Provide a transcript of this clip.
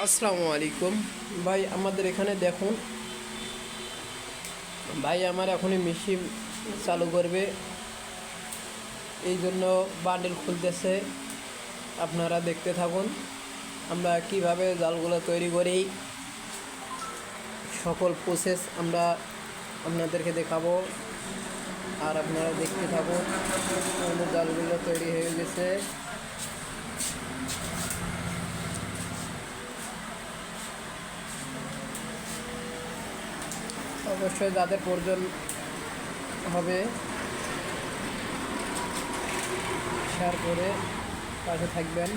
আসসালামু আলাইকুম ভাই, আমাদের এখানে দেখুন ভাই, আমার এখনই মেশিন চালু করবে, এই জন্য বান্ডেল খুলতেছে। আপনারা দেখতে থাকুন আমরা কিভাবে জালগুলো তৈরি করি, সকল প্রসেস আমরা আপনাদেরকে দেখাবো। আর আপনারা দেখতে থাকুন, আমাদের জালগুলো তৈরি হয়ে গেছে। অবশ্যই যাদের প্রয়োজন হবে শেয়ার করে পাশে থাকবেন।